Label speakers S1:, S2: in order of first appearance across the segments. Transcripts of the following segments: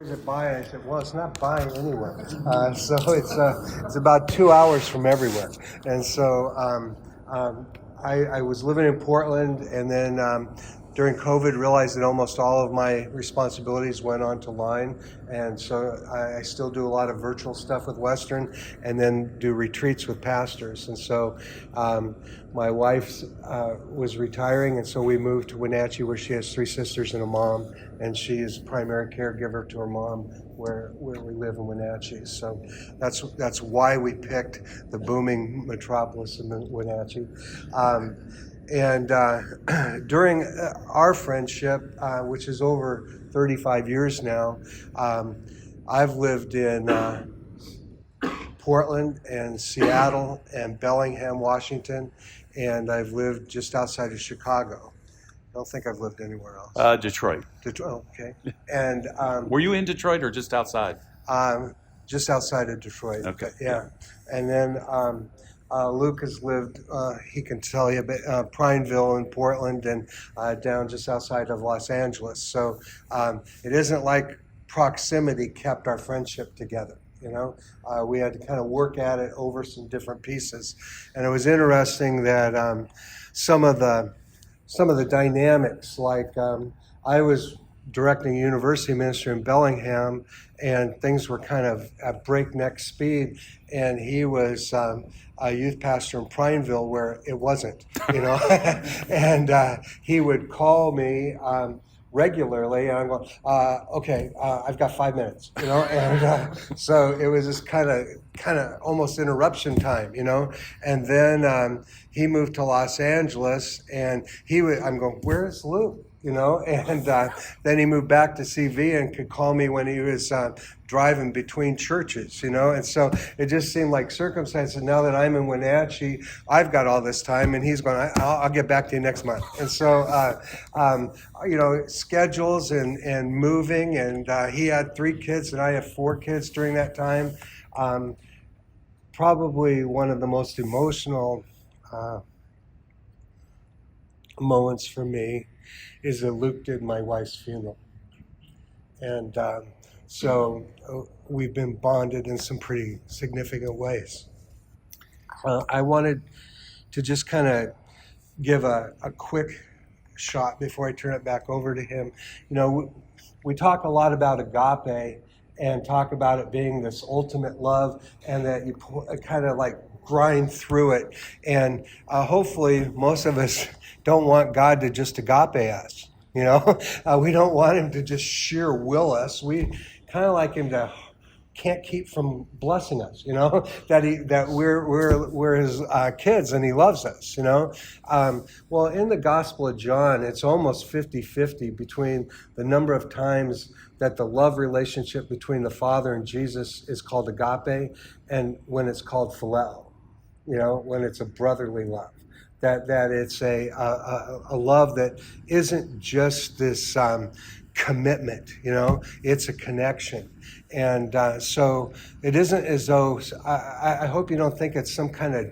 S1: Is it by? I said, well, it's not by anywhere. So it's about 2 hours from everywhere. And so I was living in Portland, and then during COVID realized that almost all of my responsibilities went onto line. And so I still do a lot of virtual stuff with Western, and then do retreats with pastors. And so my wife was retiring, and so we moved to Wenatchee, where she has 3 sisters and a mom, and she is primary caregiver to her mom where we live in Wenatchee. So that's why we picked the booming metropolis of Wenatchee. And during our friendship, which is over 35 years now, I've lived in Portland and Seattle and Bellingham, Washington, and I've lived just outside of Chicago. I don't think I've lived anywhere else.
S2: Detroit.
S1: Detroit, okay. And
S2: Were you in Detroit or just outside?
S1: just outside of Detroit.
S2: Okay.
S1: Yeah. And then Luke has lived, he can tell you, but Prineville in Portland, and down just outside of Los Angeles. So it isn't like proximity kept our friendship together. You know, we had to kind of work at it over some different pieces. And it was interesting that some of the dynamics, like I was directing a university ministry in Bellingham, and things were kind of at breakneck speed, and he was a youth pastor in Prineville where it wasn't, you know. And he would call me regularly, and I'm going, okay, I've got 5 minutes, you know. And so it was this kind of almost interruption time, you know. And then he moved to Los Angeles, and I'm going, where's Luke? You know, and then he moved back to CV and could call me when he was driving between churches, you know. And so it just seemed like circumstances. Now that I'm in Wenatchee, I've got all this time, and he's going, I'll get back to you next month. And so, you know, schedules and moving, and he had 3 kids, and I have 4 kids during that time. Probably one of the most emotional moments for me is that Luke did my wife's funeral. And so we've been bonded in some pretty significant ways. I wanted to just kind of give a quick shot before I turn it back over to him. You know, we talk a lot about agape and talk about it being this ultimate love, and that you kind of like grind through it. And hopefully most of us don't want God to just agape us, you know. We don't want him to just sheer will us. We kind of like him to can't keep from blessing us, you know, that we're his kids, and he loves us, you know. Well, in the Gospel of John, it's almost 50-50 between the number of times that the love relationship between the Father and Jesus is called agape, and when it's called phileo, you know, when it's a brotherly love. That it's a love that isn't just this commitment, you know, it's a connection. And so it isn't as though, I hope you don't think it's some kind of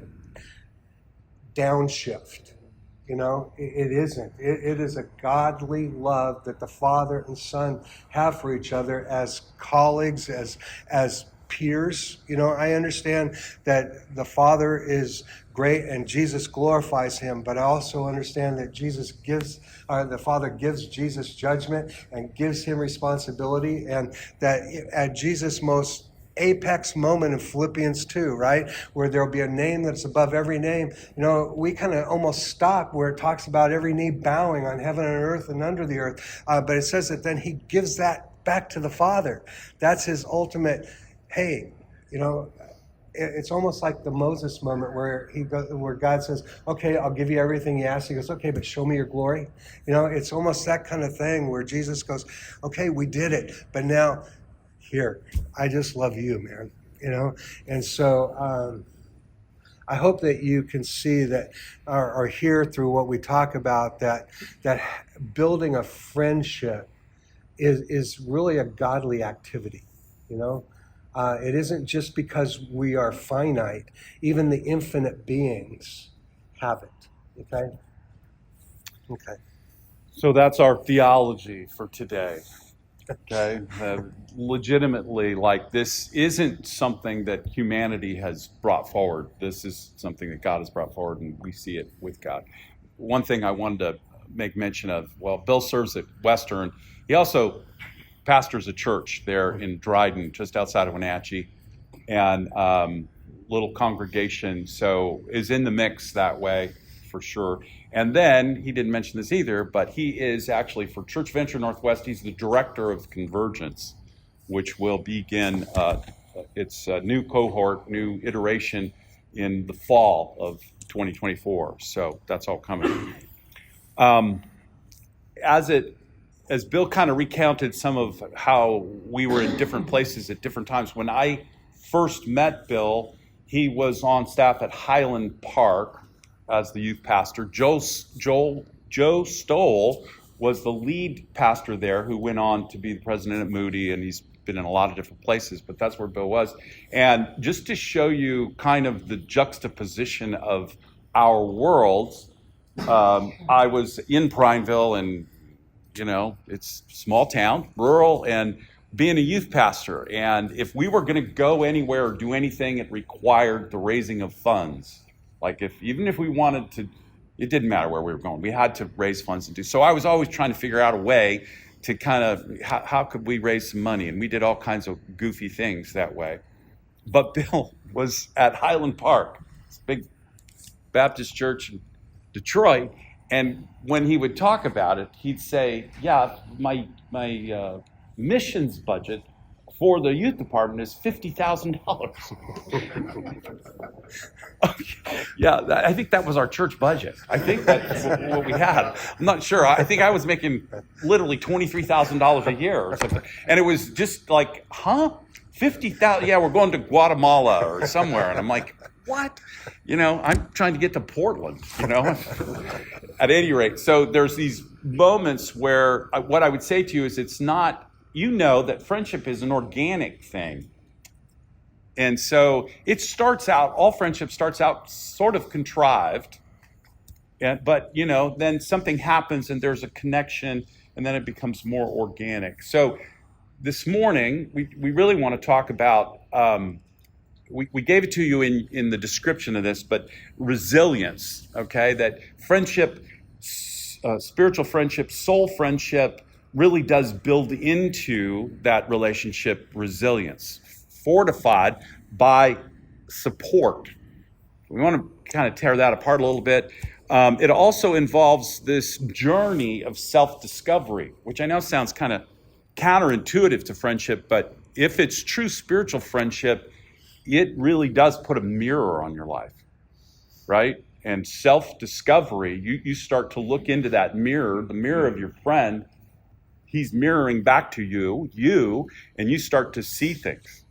S1: downshift, you know. It isn't. It is a godly love that the Father and Son have for each other as colleagues, as peers. You know, I understand that the Father is great and Jesus glorifies him, but I also understand that the Father gives Jesus judgment and gives him responsibility, and that at Jesus' most apex moment in Philippians 2, right, where there'll be a name that's above every name, you know, we kind of almost stop where it talks about every knee bowing on heaven and earth and under the earth, but it says that then he gives that back to the Father. That's his ultimate, hey, you know. It's almost like the Moses moment where where God says, okay, I'll give you everything you ask. He goes, okay, but show me your glory. You know, it's almost that kind of thing where Jesus goes, okay, we did it, but now here, I just love you, man. You know, and so I hope that you can see that or hear through what we talk about that building a friendship is really a godly activity, you know. It isn't just because we are finite. Even the infinite beings have it. Okay? Okay.
S2: So that's our theology for today. Okay, legitimately, like this isn't something that humanity has brought forward. This is something that God has brought forward, and we see it with God. One thing I wanted to make mention of, well, Bill serves at Western. He also pastors a church there in Dryden, just outside of Wenatchee, and little congregation, so is in the mix that way for sure. And then he didn't mention this either, but he is actually for Church Venture Northwest. He's the director of Convergence, which will begin its new cohort, new iteration in the fall of 2024. So that's all coming. As Bill kind of recounted some of how we were in different places at different times. When I first met Bill, he was on staff at Highland Park as the youth pastor. Joe Stoll was the lead pastor there, who went on to be the president at Moody, and he's been in a lot of different places, but that's where Bill was. And just to show you kind of the juxtaposition of our worlds, I was in Prineville, and it's small town, rural, and being a youth pastor. And if we were going to go anywhere or do anything, it required the raising of funds. Like even if we wanted to, it didn't matter where we were going. We had to raise funds and do. So I was always trying to figure out a way to kind of, how could we raise some money? And we did all kinds of goofy things that way. But Bill was at Highland Park, this big Baptist church in Detroit. And when he would talk about it, he'd say, yeah, my missions budget for the youth department is $50,000. Yeah, I think that was our church budget. I think that's what we had. I'm not sure. I think I was making literally $23,000 a year or something. And it was just like, huh? 50,000? Yeah, we're going to Guatemala or somewhere. And I'm like, what? I'm trying to get to Portland, At any rate, so there's these moments where what I would say to you is it's not, that friendship is an organic thing. And so all friendship starts out sort of contrived, but, then something happens and there's a connection, and then it becomes more organic. So this morning, we really want to talk about, we gave it to you in the description of this, but resilience, okay? That friendship, spiritual friendship, soul friendship really does build into that relationship resilience, fortified by support. We want to kind of tear that apart a little bit. It also involves this journey of self-discovery, which I know sounds kind of counterintuitive to friendship, but if it's true spiritual friendship, it really does put a mirror on your life, right? And self-discovery, you start to look into that mirror, the mirror of your friend. He's mirroring back to you, and you start to see things.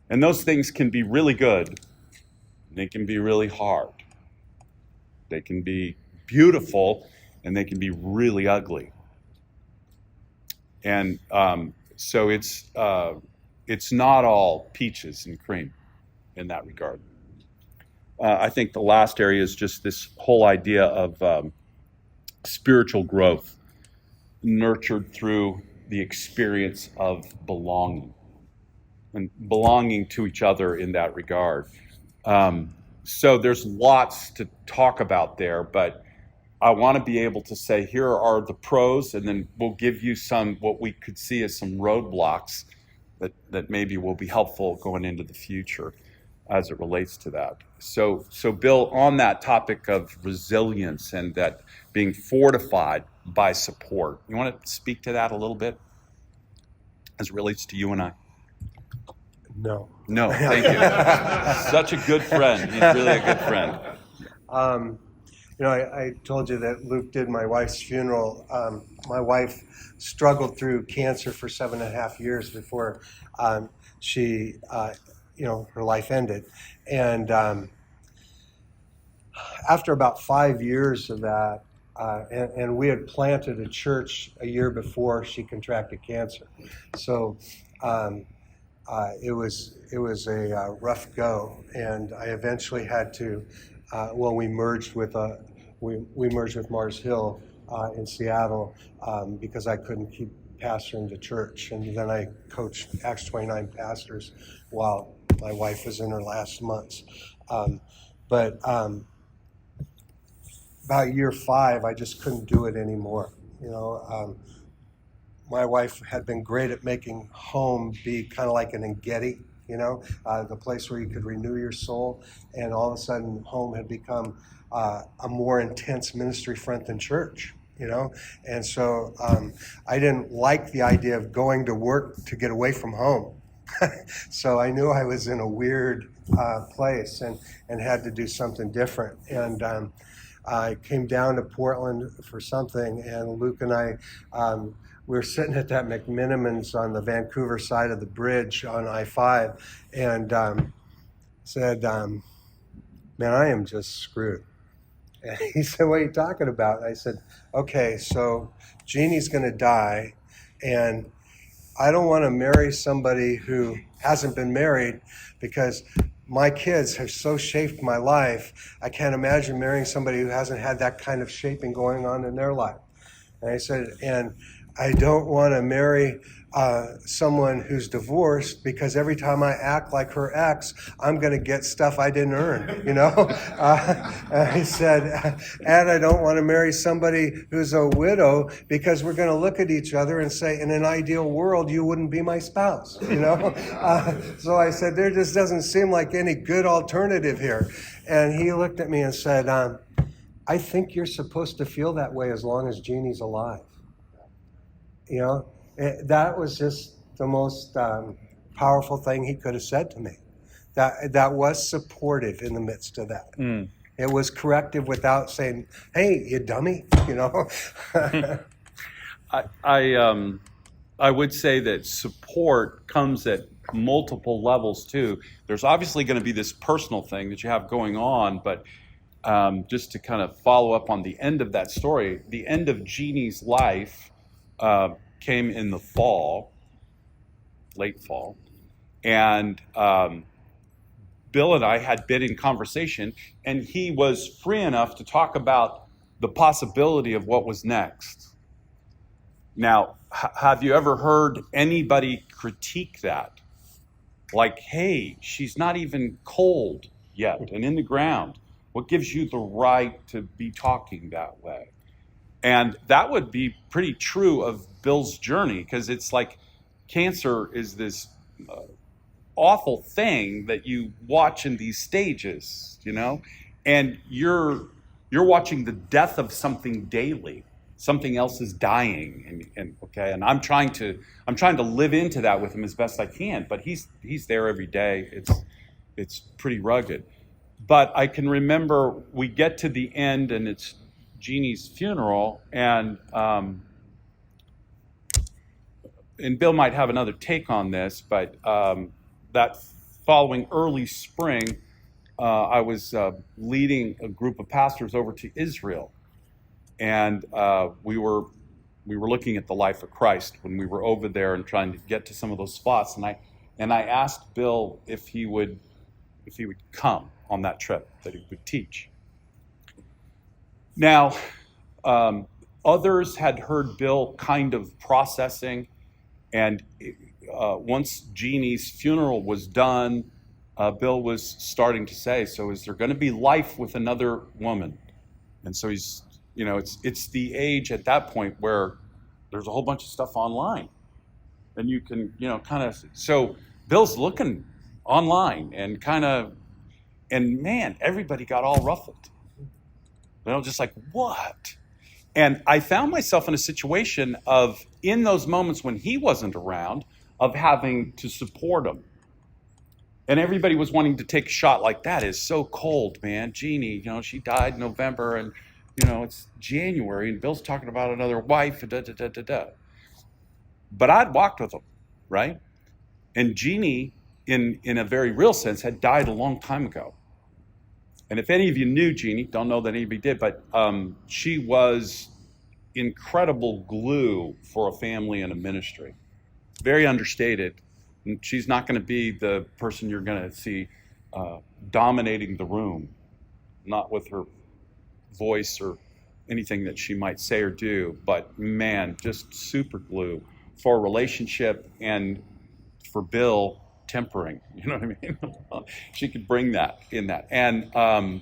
S2: And those things can be really good. They can be really hard. They can be beautiful, and they can be really ugly. And so it's not all peaches and cream in that regard. I think the last area is just this whole idea of spiritual growth, nurtured through the experience of belonging and belonging to each other in that regard. So there's lots to talk about there, but I want to be able to say, here are the pros, and then we'll give you some, what we could see as some roadblocks that maybe will be helpful going into the future as it relates to that. So Bill, on that topic of resilience and that being fortified by support, you want to speak to that a little bit as it relates to you and I?
S1: No.
S2: No, thank you. Such a good friend. He's really a good friend.
S1: I told you that Luke did my wife's funeral. My wife struggled through cancer for 7.5 years before she, her life ended. And after about 5 years of that, and we had planted a church a year before she contracted cancer. So it was a rough go, and I eventually had to. We merged with Mars Hill in Seattle because I couldn't keep pastoring the church. And then I coached Acts 29 pastors while my wife was in her last months. But about year 5, I just couldn't do it anymore. My wife had been great at making home be kind of like an Engedi, the place where you could renew your soul. And all of a sudden, home had become a more intense ministry front than church. And so I didn't like the idea of going to work to get away from home. So I knew I was in a weird place and had to do something different. And I came down to Portland for something, and Luke and I, we were sitting at that McMinimans on the Vancouver side of the bridge on I-5, and said, man, I am just screwed. And he said, what are you talking about? And I said, okay, so Jeannie's going to die, and I don't want to marry somebody who hasn't been married, because my kids have so shaped my life. I can't imagine marrying somebody who hasn't had that kind of shaping going on in their life. And I said, and I don't want to marry someone who's divorced, because every time I act like her ex, I'm going to get stuff I didn't earn, and I said, and I don't want to marry somebody who's a widow, because we're going to look at each other and say, in an ideal world, you wouldn't be my spouse, So I said, there just doesn't seem like any good alternative here. And he looked at me and said, I think you're supposed to feel that way as long as Jeannie's alive. That was just the most powerful thing he could have said to me. That was supportive in the midst of that. Mm. It was corrective without saying, hey, you dummy,
S2: I would say that support comes at multiple levels too. There's obviously going to be this personal thing that you have going on, but just to kind of follow up on the end of that story, the end of Jeannie's life came in the fall, late fall, and Bill and I had been in conversation, and he was free enough to talk about the possibility of what was next. Now, have you ever heard anybody critique that? Like, hey, she's not even cold yet and in the ground. What gives you the right to be talking that way? And that would be pretty true of Bill's journey, because it's like cancer is this awful thing that you watch in these stages, and you're watching the death of something daily. Something else is dying, and I'm trying to live into that with him as best I can. But he's there every day. It's pretty rugged. But I can remember we get to the end, and it's Jeannie's funeral, and Bill might have another take on this, but that following early spring, I was leading a group of pastors over to Israel, and we were looking at the life of Christ when we were over there and trying to get to some of those spots, and I asked Bill if he would come on that trip, that he would teach. Now, others had heard Bill kind of processing, and once Jeannie's funeral was done, Bill was starting to say, so is there going to be life with another woman? And so he's, it's the age at that point where there's a whole bunch of stuff online, and you can, kind of, so Bill's looking online and man, everybody got all ruffled. Just like, what? And I found myself in a situation of, in those moments when he wasn't around, of having to support him. And everybody was wanting to take a shot like, that is so cold, man. Jeannie, she died in November, and, it's January, and Bill's talking about another wife, But I'd walked with him, right? And Jeannie, in a very real sense, had died a long time ago. And if any of you knew Jeannie, don't know that anybody did, but she was incredible glue for a family and a ministry. Very understated. And she's not going to be the person you're going to see dominating the room, not with her voice or anything that she might say or do, but man, just super glue for a relationship and for Bill tempering. You know what I mean? She could bring that in that. And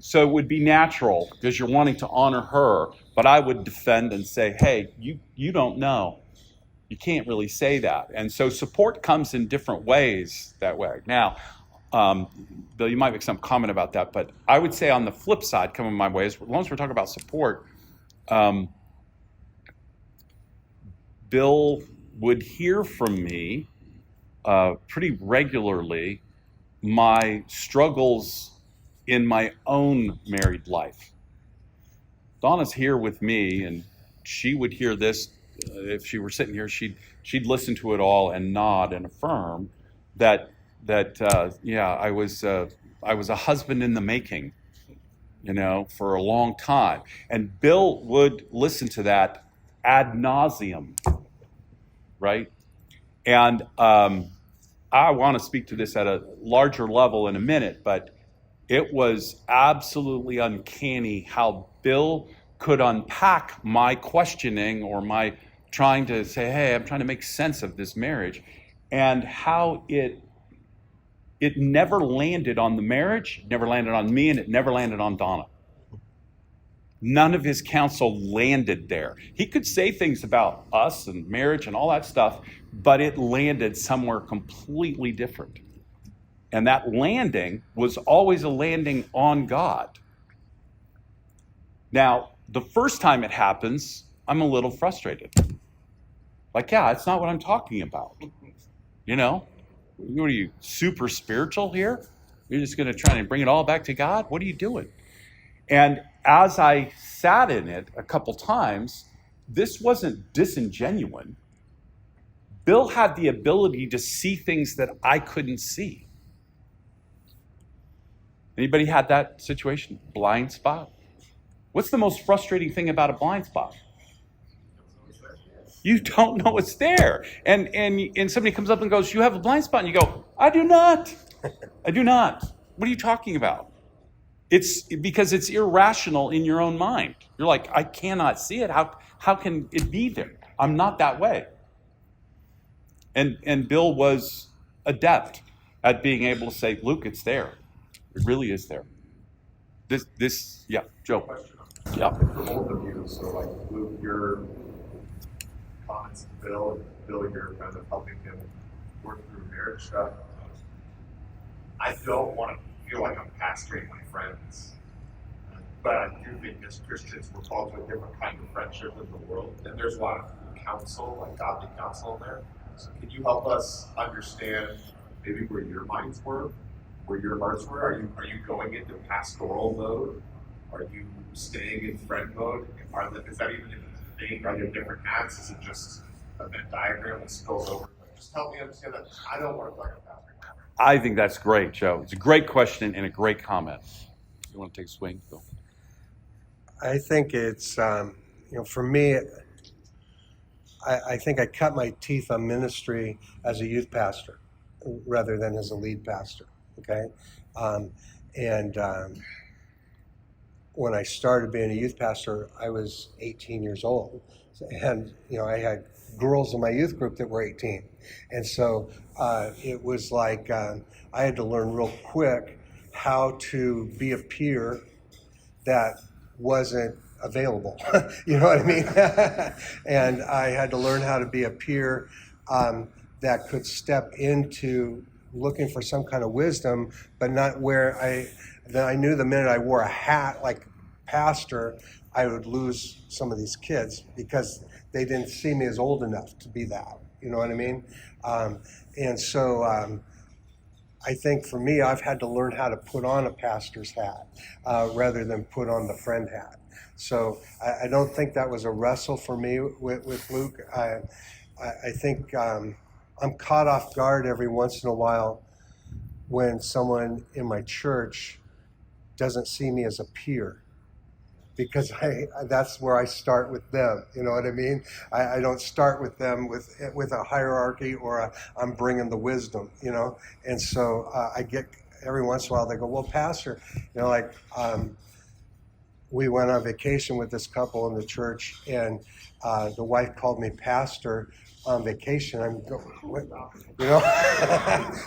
S2: so it would be natural because you're wanting to honor her, but I would defend and say, hey, you don't know. You can't really say that. And so support comes in different ways that way. Now, Bill, you might make some comment about that, but I would say on the flip side, coming my way, as long as we're talking about support, Bill would hear from me pretty regularly my struggles in my own married life. Donna's here with me, and she would hear this if she were sitting here. She'd listen to it all and nod and affirm that I was a husband in the making, for a long time. And Bill would listen to that ad nauseum, right? And I want to speak to this at a larger level in a minute, but it was absolutely uncanny how Bill could unpack my questioning or my trying to say, hey, I'm trying to make sense of this marriage, and how it never landed on the marriage, never landed on me, and it never landed on Donna. None of his counsel landed there. He could say things about us and marriage and all that stuff, but it landed somewhere completely different. And that landing was always a landing on God. Now, the first time it happens, I'm a little frustrated. Like, yeah, it's not what I'm talking about. What are you, super spiritual here? You're just going to try and bring it all back to God? What are you doing? And as I sat in it a couple times, this wasn't disingenuous. Bill had the ability to see things that I couldn't see. Anybody had that situation? Blind spot? What's the most frustrating thing about a blind spot? You don't know it's there. And somebody comes up and goes, you have a blind spot. And you go, I do not. I do not. What are you talking about? It's because it's irrational in your own mind. You're like, I cannot see it. How can it be there? I'm not that way. And Bill was adept at being able to say, Luke, it's there. It really is there. Yeah, Joe. Yeah.
S3: For both of you, so like Luke, your comments to Bill, and Bill, you're kind of helping him work through marriage stuff. I don't want to feel like I'm pastoring my friends, but I do think as Christians we're called to a different kind of friendship in the world, and there's a lot of counsel, like godly counsel in there. So can you help us understand maybe where your minds were, where your hearts were? Are you going into pastoral mode? Are you staying in friend mode? Is that even a thing? Are there different hats? Is it just a Venn diagram that spills over? Just help me understand that. I don't want to talk about pastor.
S2: I think that's great, Joe. It's a great question and a great comment. You want to take a swing, Phil?
S1: I think it's, for me, I think I cut my teeth on ministry as a youth pastor rather than as a lead pastor, okay? When I started being a youth pastor, I was 18 years old. And, I had girls in my youth group that were 18. And so it was like I had to learn real quick how to be a peer that wasn't available. You know what I mean? And I had to learn how to be a peer that could step into looking for some kind of wisdom, but not where I knew the minute I wore a hat like pastor, I would lose some of these kids because they didn't see me as old enough to be that. You know what I mean? And so I think for me, I've had to learn how to put on a pastor's hat rather than put on the friend hat. So I don't think that was a wrestle for me with Luke. I think I'm caught off guard every once in a while when someone in my church doesn't see me as a peer, because that's where I start with them. You know what I mean? I don't start with them with a hierarchy or I'm bringing the wisdom, And so I get every once in a while they go, well, pastor, we went on vacation with this couple in the church, and the wife called me pastor on vacation. I'm going, what, you know,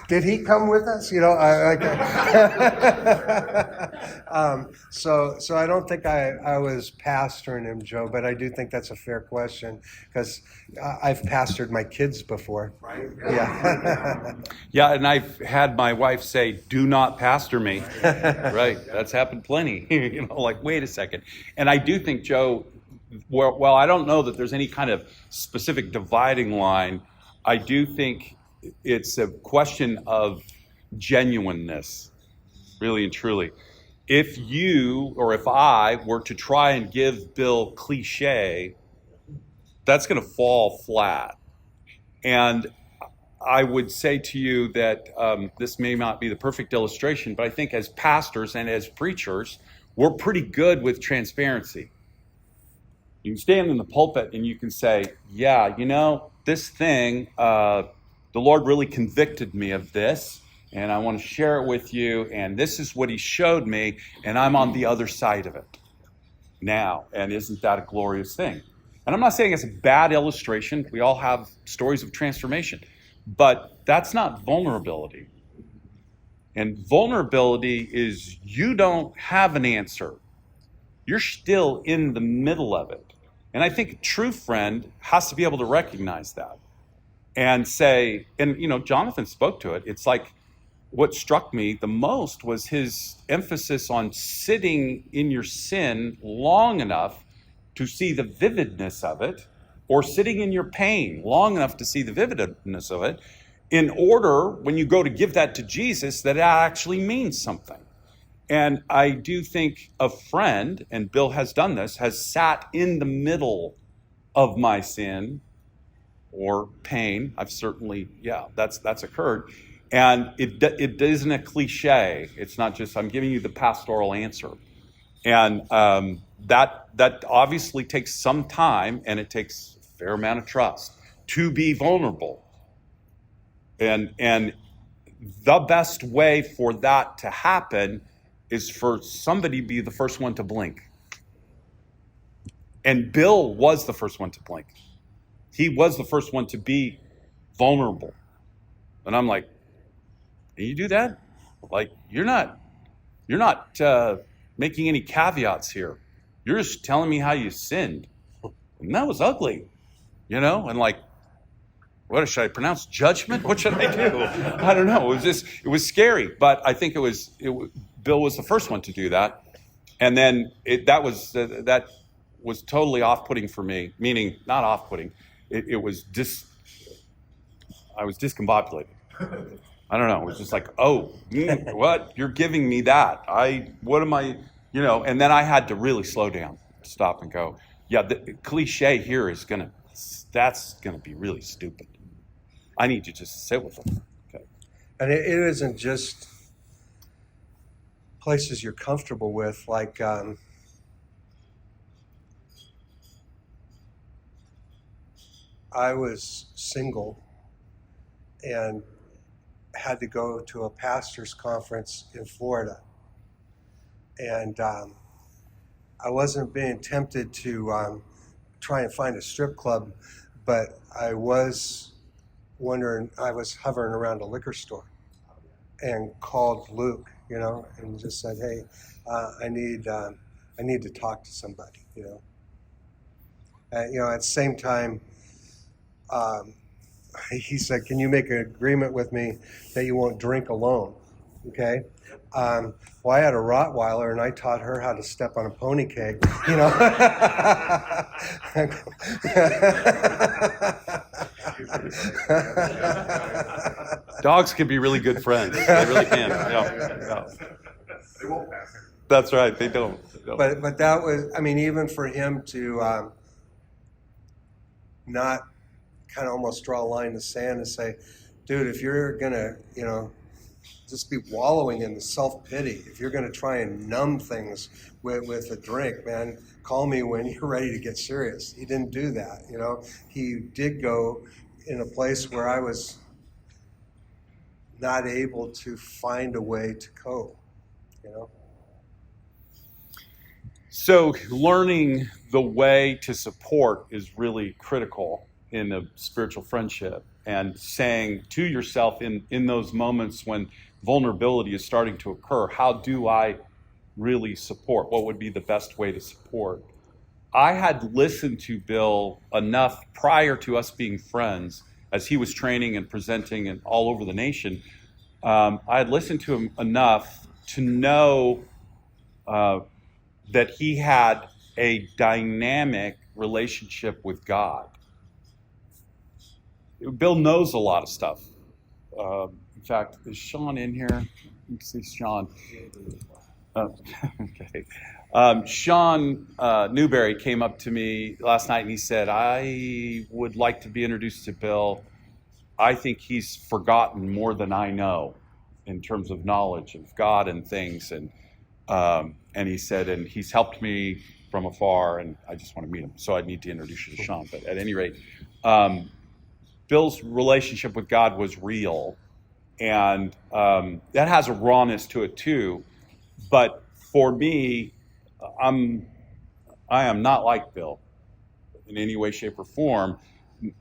S1: did he come with us? You know, so I don't think I was pastoring him, Joe, but I do think that's a fair question because I've pastored my kids before.
S3: Right?
S1: Yeah.
S2: Yeah, and I've had my wife say, "Do not pastor me." Right, that's happened plenty. You know, like, wait a second. And I do think, Joe, well, I don't know that there's any kind of specific dividing line. I do think it's a question of genuineness, really and truly. If you or if I were to try and give Bill cliche, that's going to fall flat. And I would say to you that this may not be the perfect illustration, but I think as pastors and as preachers, we're pretty good with transparency. You can stand in the pulpit and you can say, yeah, you know, this thing, the Lord really convicted me of this, and I want to share it with you, and this is what he showed me, and I'm on the other side of it now, and isn't that a glorious thing? And I'm not saying it's a bad illustration. We all have stories of transformation, but that's not vulnerability. And vulnerability is you don't have an answer. You're still in the middle of it. And I think a true friend has to be able to recognize that and say, and you know, Jonathan spoke to it. It's like what struck me the most was his emphasis on sitting in your sin long enough to see the vividness of it, or sitting in your pain long enough to see the vividness of it, in order, when you go to give that to Jesus, that it actually means something. And I do think a friend, and Bill has done this, has sat in the middle of my sin or pain. I've certainly, that's occurred. And it isn't a cliche. It's not just, I'm giving you the pastoral answer. And that obviously takes some time, and it takes a fair amount of trust to be vulnerable. And the best way for that to happen is for somebody to be the first one to blink. And Bill was the first one to blink. He was the first one to be vulnerable. And I'm like, can you do that? Like, you're not making any caveats here. You're just telling me how you sinned. And that was ugly, you know? And like, what should I pronounce? Judgment? What should I do? I don't know. It was scary, but I think Bill was the first one to do that. And then that was totally off-putting for me, meaning not off-putting. I was discombobulated. I don't know. It was just like, what? You're giving me that. What am I, you know? And then I had to really slow down, stop and go, yeah, the cliche here that's going to be really stupid. I need to just sit with them. Okay.
S1: And it isn't just places you're comfortable with, like I was single and had to go to a pastor's conference in Florida. And I wasn't being tempted to try and find a strip club, but I was hovering around a liquor store and called Luke, you know, and just said, hey, I need to talk to somebody, you know. You know, at the same time, he said, can you make an agreement with me that you won't drink alone? Okay. Well, I had a Rottweiler, and I taught her how to step on a pony keg, you know.
S2: Dogs can be really good friends. They really can. Yeah.
S3: They won't pass.
S2: That's right. They don't.
S1: But that was, I mean, even for him to not kind of almost draw a line in the sand and say, dude, if you're gonna, you know, just be wallowing in the self-pity, if you're gonna try and numb things with a drink, man, call me when you're ready to get serious. He didn't do that, you know. He did go in a place where I was not able to find a way to cope, you know.
S2: So learning the way to support is really critical in a spiritual friendship, and saying to yourself in those moments when vulnerability is starting to occur, how do I really support? What would be the best way to support? I had listened to Bill enough prior to us being friends, as he was training and presenting and all over the nation. I had listened to him enough to know that he had a dynamic relationship with God. Bill knows a lot of stuff. In fact, is Sean in here? Let me see Sean. Okay. Sean Newberry came up to me last night and he said, I would like to be introduced to Bill. I think he's forgotten more than I know in terms of knowledge of God and things. And he said, and he's helped me from afar, and I just want to meet him. So I need to introduce you to Sean. But at any rate, Bill's relationship with God was real, and that has a rawness to it too. But for me, I am not like Bill in any way, shape, or form.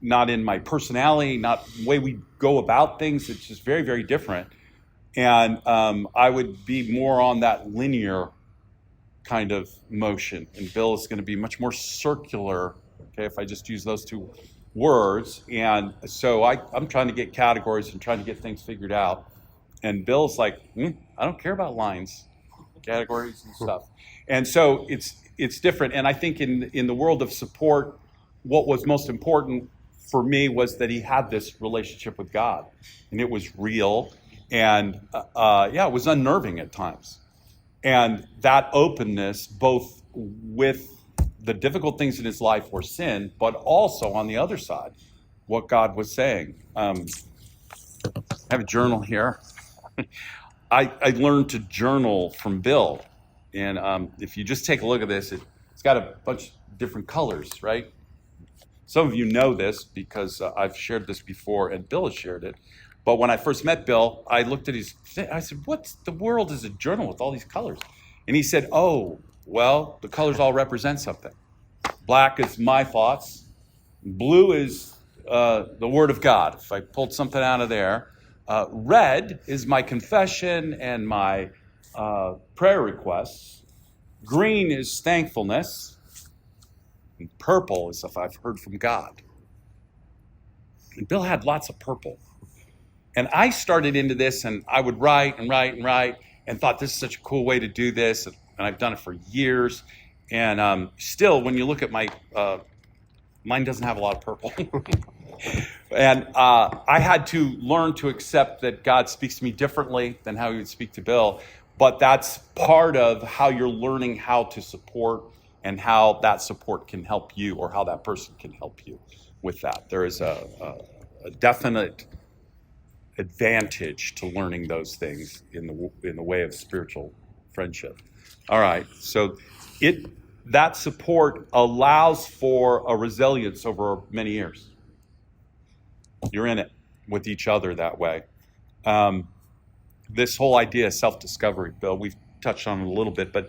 S2: Not in my personality, not the way we go about things. It's just very, very different. And I would be more on that linear kind of motion, and Bill is going to be much more circular. Okay, if I just use those two words. And so I'm trying to get categories and trying to get things figured out. And Bill's like, I don't care about lines, categories and stuff. And so it's different. And I think in the world of support, what was most important for me was that he had this relationship with God, and it was real. And it was unnerving at times. And that openness, both with the difficult things in his life were sin, but also on the other side, what God was saying. I have a journal here. I learned to journal from Bill. And if you just take a look at this, it's got a bunch of different colors, right? Some of you know this because I've shared this before, and Bill has shared it. But when I first met Bill, I looked at his thing. I said, what the world is a journal with all these colors? And he said, oh, well, the colors all represent something. Black is my thoughts. Blue is the Word of God, if I pulled something out of there. Red is my confession and my prayer requests. Green is thankfulness. And purple is if I've heard from God. And Bill had lots of purple. And I started into this, and I would write and write and write, and thought this is such a cool way to do this. And I've done it for years. And still, when you look at my, mine doesn't have a lot of purple. And I had to learn to accept that God speaks to me differently than how he would speak to Bill. But that's part of how you're learning how to support and how that support can help you, or how that person can help you with that. There is a definite advantage to learning those things in the way of spiritual friendship. All right, so that support allows for a resilience over many years. You're in it with each other that way. This whole idea of self-discovery, Bill, we've touched on it a little bit, but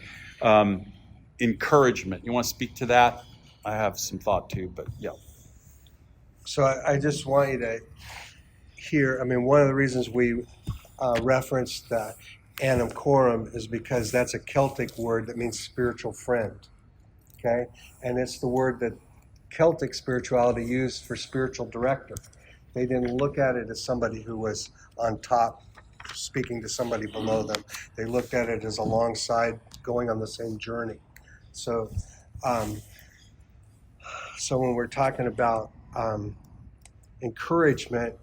S2: encouragement. You want to speak to that? I have some thought too, but yeah.
S1: So I just want you to hear, one of the reasons we referenced Anam Cara is because that's a Celtic word that means spiritual friend, okay? And it's the word that Celtic spirituality used for spiritual director. They didn't look at it as somebody who was on top speaking to somebody below them. They looked at it as alongside, going on the same journey. So when we're talking about encouragement,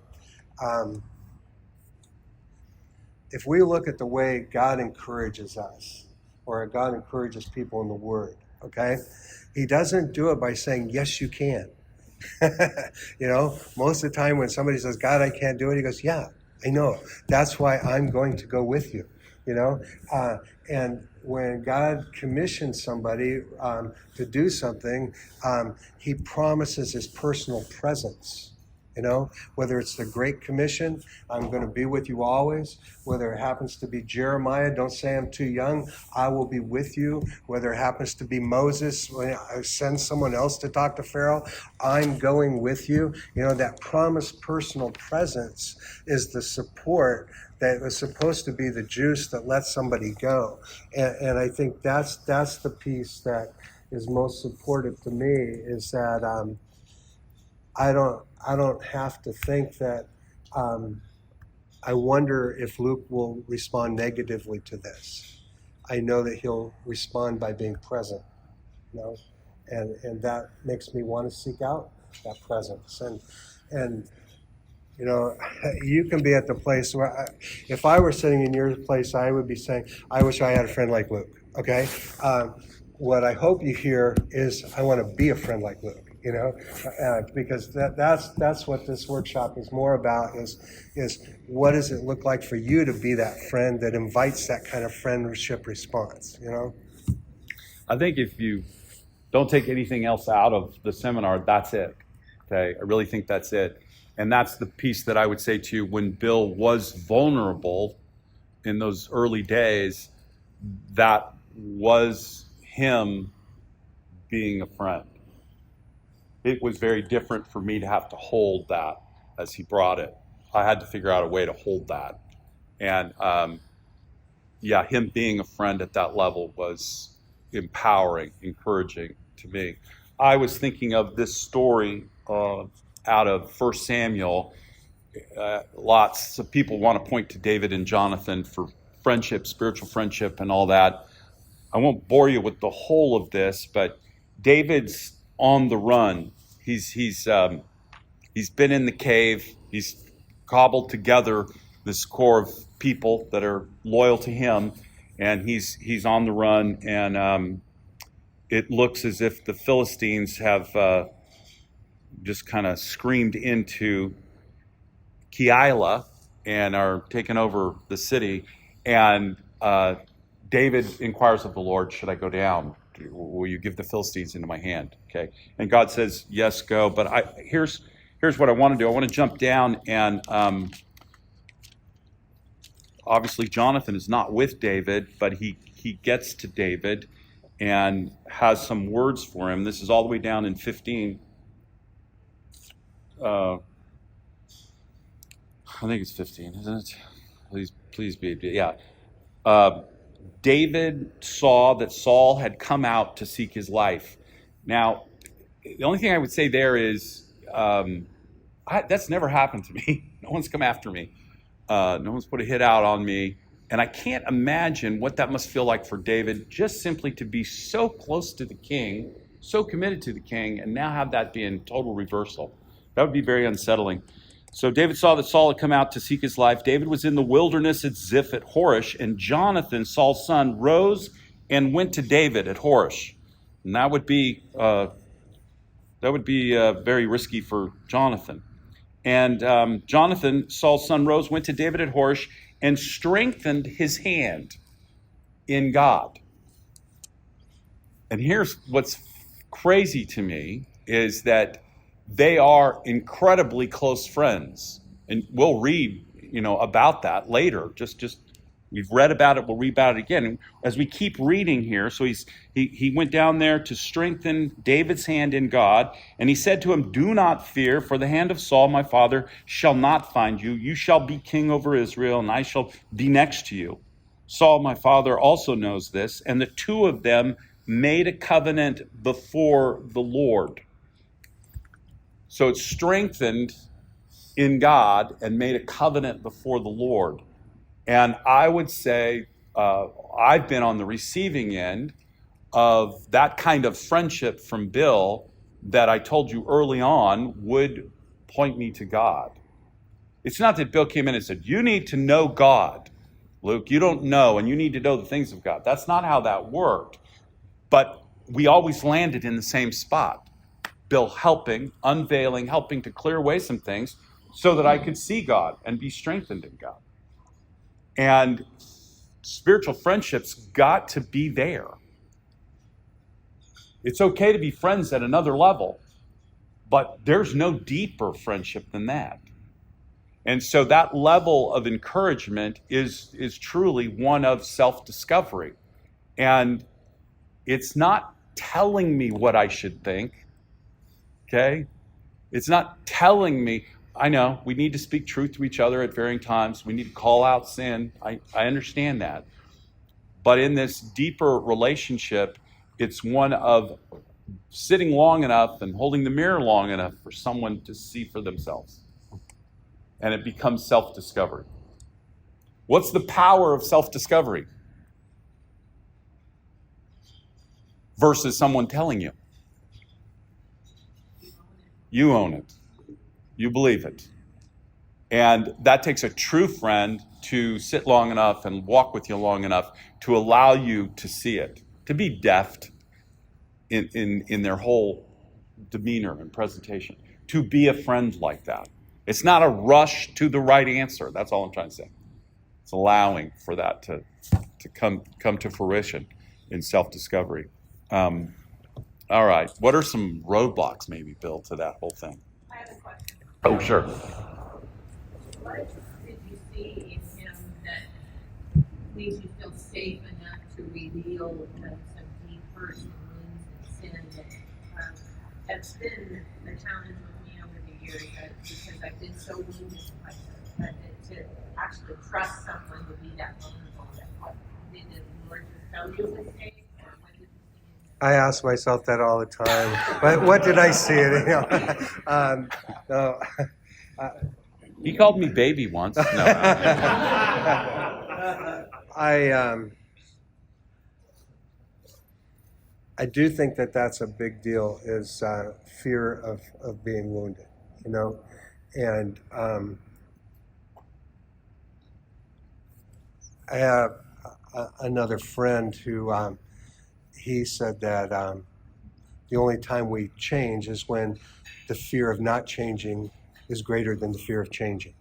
S1: if we look at the way God encourages us, or God encourages people in the Word, okay, he doesn't do it by saying, yes, you can. Most of the time when somebody says, God, I can't do it, he goes, yeah, I know. That's why I'm going to go with you, and when God commissions somebody to do something, he promises his personal presence. You know, whether it's the Great Commission, I'm going to be with you always. Whether it happens to be Jeremiah, don't say I'm too young, I will be with you. Whether it happens to be Moses, when I send someone else to talk to Pharaoh, I'm going with you. You know, that promised personal presence is the support that was supposed to be the juice that lets somebody go. And I think that's the piece that is most supportive to me, is that I don't have to think that I wonder if Luke will respond negatively to this. I know that he'll respond by being present, you know, and that makes me want to seek out that presence. And you know, you can be at the place where, if I were sitting in your place, I would be saying, I wish I had a friend like Luke, okay? What I hope you hear is, I want to be a friend like Luke, you know? Because that's what this workshop is more about, is what does it look like for you to be that friend that invites that kind of friendship response, you know?
S2: I think if you don't take anything else out of the seminar, that's it, okay? I really think that's it. And that's the piece that I would say to you, when Bill was vulnerable in those early days, that was him being a friend. It was very different for me to have to hold that as he brought it. I had to figure out a way to hold that. And yeah, him being a friend at that level was empowering, encouraging to me. I was thinking of this story out of 1 Samuel. Lots of people want to point to David and Jonathan for friendship, spiritual friendship, and all that. I won't bore you with the whole of this, but David's on the run. He's been in the cave. He's cobbled together this core of people that are loyal to him, and he's on the run. And it looks as if the Philistines have just kind of screamed into Keilah and are taking over the city. And David inquires of the Lord, should I go down? Will you give the Philistines into my hand? Okay. And God says, yes, go. But here's what I want to do. I want to jump down, and obviously Jonathan is not with David, but he gets to David and has some words for him. This is all the way down in 15. I think it's 15, isn't it? Please be. Yeah. David saw that Saul had come out to seek his life. Now, the only thing I would say there is that's never happened to me. No one's come after me. No one's put a hit out on me. And I can't imagine what that must feel like for David, just simply to be so close to the king, so committed to the king, and now have that be in total reversal. That would be very unsettling. So David saw that Saul had come out to seek his life. David was in the wilderness at Ziph at Horish, and Jonathan, Saul's son, rose and went to David at Horish. And that would be very risky for Jonathan. And Jonathan, Saul's son, rose, went to David at Horish, and strengthened his hand in God. And here's what's crazy to me, is that they are incredibly close friends. And we'll read, about that later. Just we've read about it, we'll read about it again. And as we keep reading here, so he went down there to strengthen David's hand in God, and he said to him, do not fear, for the hand of Saul, my father, shall not find you. You shall be king over Israel, and I shall be next to you. Saul, my father, also knows this, and the two of them made a covenant before the Lord. So it's strengthened in God and made a covenant before the Lord. And I would say I've been on the receiving end of that kind of friendship from Bill that I told you early on would point me to God. It's not that Bill came in and said, you need to know God, Luke. You don't know, and you need to know the things of God. That's not how that worked. But we always landed in the same spot. Bill helping, unveiling, helping to clear away some things so that I could see God and be strengthened in God. And spiritual friendships got to be there. It's okay to be friends at another level, but there's no deeper friendship than that. And so that level of encouragement is truly one of self-discovery. And it's not telling me what I should think, okay? It's not telling me, I know we need to speak truth to each other at varying times. We need to call out sin. I understand that. But in this deeper relationship, it's one of sitting long enough and holding the mirror long enough for someone to see for themselves. And it becomes self-discovery. What's the power of self-discovery versus someone telling you? You own it. You believe it. And that takes a true friend to sit long enough and walk with you long enough to allow you to see it, to be deft in their whole demeanor and presentation, to be a friend like that. It's not a rush to the right answer. That's all I'm trying to say. It's allowing for that to come to fruition in self-discovery. All right. What are some roadblocks, maybe, Bill, to that whole thing?
S4: I have a question.
S2: Oh, sure.
S4: What did you see in him that made you feel safe enough to reveal some deep hurt and wounds and sin that's been the challenge with me over the years because I've been so wounded myself to actually trust someone to be that vulnerable. Did the Lord just tell you it was safe, or what did you see?
S1: I ask myself that all the time. What did I see? No.
S2: He called me baby once. No.
S1: I do think that that's a big deal, is fear of being wounded, and I have another friend who he said that the only time we change is when the fear of not changing is greater than the fear of changing,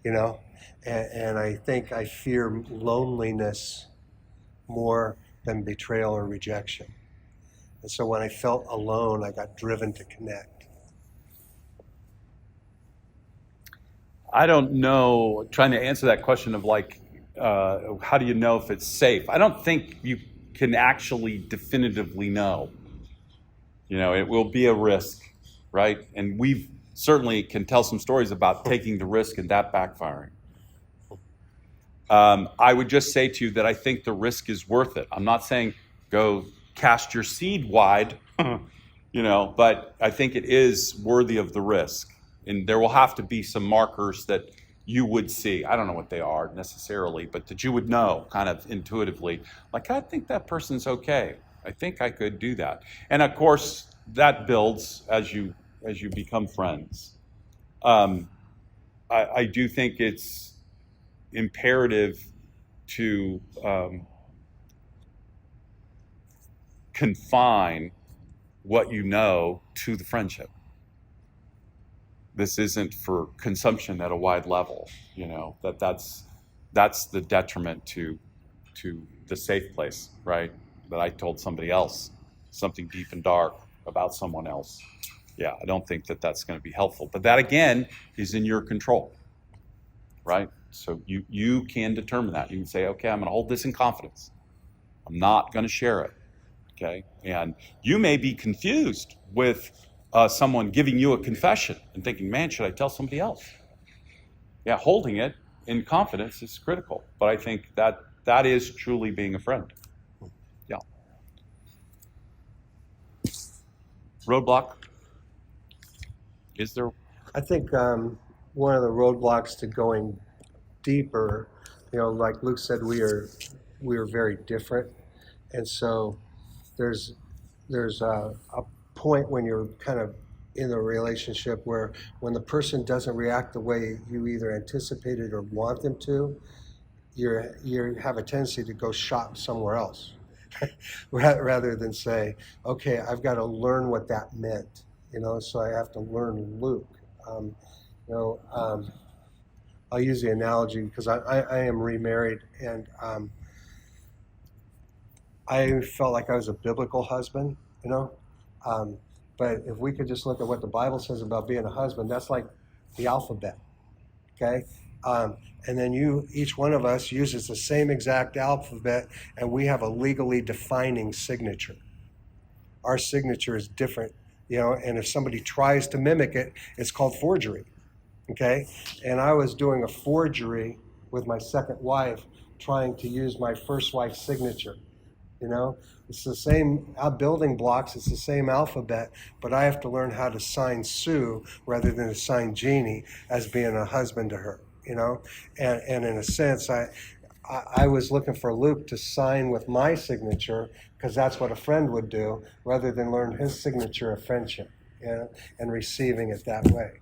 S1: and I think I fear loneliness more than betrayal or rejection. And so when I felt alone, I got driven to connect.
S2: I don't know, trying to answer that question of how do you know if it's safe? I don't think you can actually definitively know. It will be a risk, right? And we've certainly can tell some stories about taking the risk and that backfiring. I would just say to you that I think the risk is worth it. I'm not saying go cast your seed wide, but I think it is worthy of the risk. And there will have to be some markers that you would see. I don't know what they are necessarily, but that you would know kind of intuitively, I think that person's okay. I think I could do that. And of course, that builds as you become friends. I do think it's imperative to confine what you know to the friendship. This isn't for consumption at a wide level, that's the detriment to the safe place, right? That I told somebody else something deep and dark about someone else. Yeah, I don't think that that's going to be helpful. But that, again, is in your control, right? So you can determine that. You can say, okay, I'm going to hold this in confidence. I'm not going to share it, okay? And you may be confused with someone giving you a confession and thinking, man, should I tell somebody else? Yeah, holding it in confidence is critical. But I think that is truly being a friend. Yeah. Roadblock? Is there?
S1: I think one of the roadblocks to going deeper, like Luke said, we are very different, and so there's a point when you're kind of in a relationship where when the person doesn't react the way you either anticipated or want them to, you have a tendency to go shop somewhere else rather than say, okay, I've got to learn what that meant, so I have to learn Luke. I'll use the analogy because I am remarried, and I felt like I was a biblical husband, But if we could just look at what the Bible says about being a husband, that's like the alphabet, okay? And then each one of us uses the same exact alphabet, and we have a legally defining signature. Our signature is different, and if somebody tries to mimic it, it's called forgery, okay? And I was doing a forgery with my second wife, trying to use my first wife's signature. It's the same building blocks, it's the same alphabet, but I have to learn how to sign Sue rather than to sign Jeannie as being a husband to her, and in a sense, I was looking for Luke to sign with my signature because that's what a friend would do rather than learn his signature of friendship, and receiving it that way.